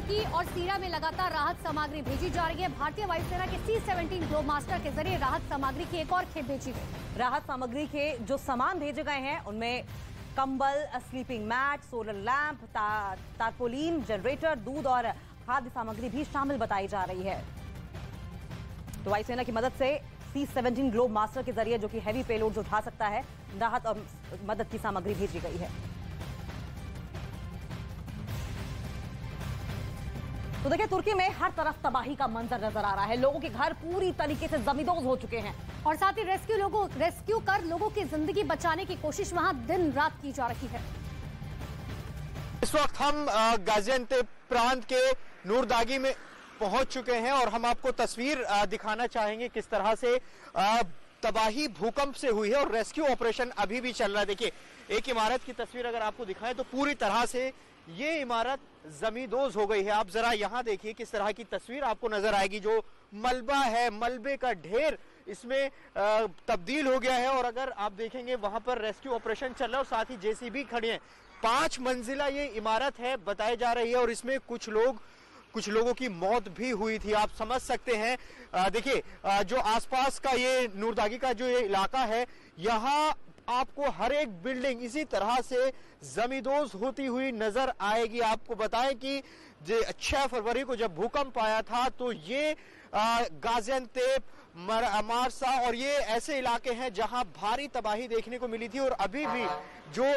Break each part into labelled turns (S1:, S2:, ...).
S1: तुर्की और सीरिया में लगातार राहत सामग्री भेजी जा रही है। भारतीय वायुसेना के C-17 ग्लोबमास्टर के जरिए राहत सामग्री की एक और खेप भेजी गई।
S2: राहत सामग्री के जो सामान भेजे गए हैं उनमें कंबल, sleeping mat, solar lamp, tarpaulin, generator, दूध और खाद्य सामग्री भी शामिल बताई जा रही है। तो वायुसेना की मदद से C-17 ग्लोबमास्टर के जरिए, जो कि हैवी पेलोड्स उठा सकता है, राहत और मदद की सामग्री भेजी गई है। तो देखिए, तुर्की में हर तरफ तबाही का मंजर नजर आ रहा है। लोगों के घर पूरी तरीके से जमींदोज हो चुके हैं
S1: और साथ ही रेस्क्यू कर लोगों की जिंदगी बचाने की कोशिश वहां दिन रात की जा रही है।
S3: इस वक्त हम गाजियान्तेप प्रांत के नूरदागी में पहुंच चुके हैं और हम आपको तस्वीर दिखाना चाहेंगे किस तरह से तबाही भूकंप से हुई है और रेस्क्यू ऑपरेशन अभी भी चल रहा है। देखिए, एक इमारत की तस्वीर अगर आपको दिखाएं तो पूरी तरह से ये इमारत जमींदोज हो गई है। आप जरा यहाँ देखिए किस तरह की तस्वीर आपको नजर आएगी। जो मलबा है, मलबे का ढेर इसमें तब्दील हो गया है और अगर आप देखेंगे वहां पर रेस्क्यू ऑपरेशन चल रहा है और साथ ही जेसीबी खड़ी है। 5 मंजिला ये इमारत है बताई जा रही है और इसमें कुछ लोगों की मौत भी हुई थी। आप समझ सकते हैं। देखिए, जो आसपास का ये नूरदागी का जो ये इलाका है, यहाँ आपको हर एक बिल्डिंग इसी तरह से जमींदोज होती हुई नजर आएगी। आपको बताएं कि 6 फरवरी को जब भूकंप आया था तो ये गाजियान्तेप, मारसा और ये ऐसे इलाके हैं जहां भारी तबाही देखने को मिली थी और अभी भी जो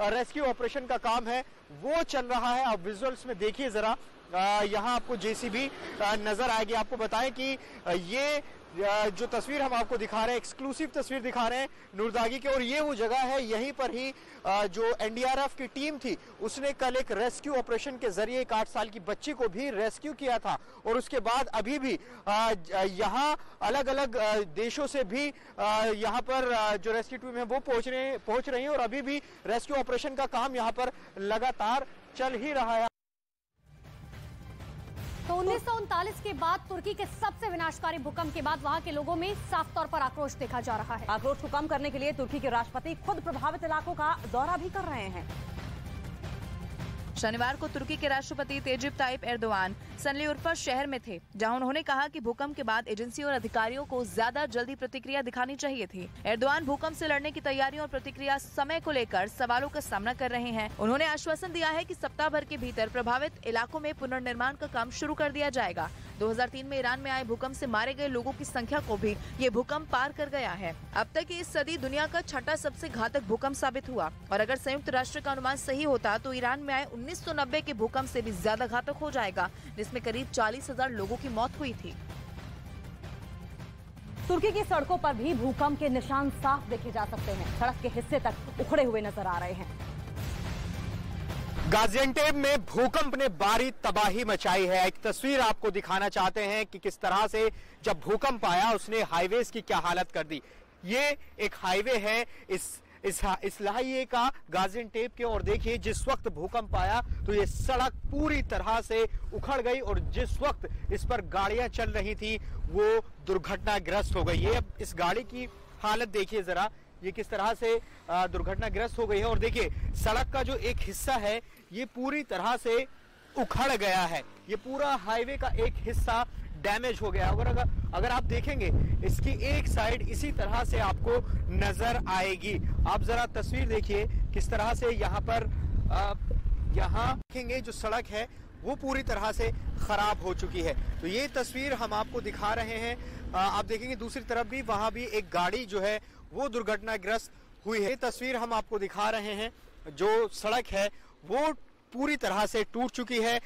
S3: रेस्क्यू ऑपरेशन का काम है वो चल रहा है। आप विजुअल्स में देखिए जरा, यहाँ आपको जेसीबी नजर आएगी। आपको बताएं कि ये जो तस्वीर हम आपको दिखा रहे हैं, एक्सक्लूसिव तस्वीर दिखा रहे हैं नूरदागी के, और ये वो जगह है, यहीं पर ही जो एनडीआरएफ की टीम थी उसने कल एक रेस्क्यू ऑपरेशन के जरिए एक 8 साल की बच्ची को भी रेस्क्यू किया था। और उसके बाद अभी भी यहाँ अलग अलग देशों से भी यहाँ पर जो रेस्क्यू टीम है वो पहुंच रही है और अभी भी रेस्क्यू ऑपरेशन का काम यहाँ पर लगातार चल ही रहा है।
S1: तो 1939 के बाद तुर्की के सबसे विनाशकारी भूकंप के बाद वहां के लोगों में साफ तौर पर आक्रोश देखा जा रहा है।
S2: आक्रोश को कम करने के लिए तुर्की के राष्ट्रपति खुद प्रभावित इलाकों का दौरा भी कर रहे हैं।
S4: शनिवार को तुर्की के राष्ट्रपति तेजिप ताइप एर्दोआन सनलिउर्फा शहर में थे, जहां उन्होंने कहा कि भूकंप के बाद एजेंसी और अधिकारियों को ज्यादा जल्दी प्रतिक्रिया दिखानी चाहिए थी। एर्दोआन भूकंप से लड़ने की तैयारियों और प्रतिक्रिया समय को लेकर सवालों का सामना कर रहे हैं। उन्होंने आश्वासन दिया है कि सप्ताह भर के भीतर प्रभावित इलाकों में पुनर्निर्माण का काम शुरू कर दिया जाएगा। 2003 में ईरान में आए भूकंप से मारे गए लोगों की संख्या को भी ये भूकंप पार कर गया है। अब तक की इस सदी दुनिया का 6ठा सबसे घातक भूकंप साबित हुआ और अगर संयुक्त राष्ट्र का अनुमान सही होता तो ईरान में आए 1990 के भूकंप से भी ज्यादा घातक हो जाएगा, जिसमें करीब 40,000 लोगों की मौत हुई थी।
S2: तुर्की की सड़कों पर भी भूकंप के निशान साफ देखे जा सकते हैं। सड़क के हिस्से तक उखड़े हुए नजर आ रहे हैं।
S3: गाजियान्तेप में भूकंप ने भारी तबाही मचाई है। एक तस्वीर आपको दिखाना चाहते हैं कि किस तरह से जब भूकंप आया उसने हाईवेज की क्या हालत कर दी। ये एक हाईवे है इस हाईवे का गाजियान्तेप के, और देखिए जिस वक्त भूकंप आया तो ये सड़क पूरी तरह से उखड़ गई और जिस वक्त इस पर गाड़ियां चल रही थी वो दुर्घटनाग्रस्त हो गई। ये अब इस गाड़ी की हालत देखिए जरा, ये किस तरह से दुर्घटनाग्रस्त हो गई है। और देखिए सड़क का जो एक हिस्सा है ये पूरी तरह से उखड़ गया है। ये पूरा हाईवे का एक हिस्सा डैमेज हो गया। अगर आप देखेंगे इसकी एक साइड इसी तरह से आपको नजर आएगी। आप जरा तस्वीर देखिए किस तरह से यहाँ पर यहाँ देखेंगे जो सड़क है वो पूरी तरह से खराब हो चुकी है। तो ये तस्वीर हम आपको दिखा रहे हैं। आप देखेंगे दूसरी तरफ भी वहां भी एक गाड़ी जो है वो दुर्घटनाग्रस्त हुई है। ये तस्वीर हम आपको दिखा रहे हैं, जो सड़क है वो पूरी तरह से टूट चुकी है।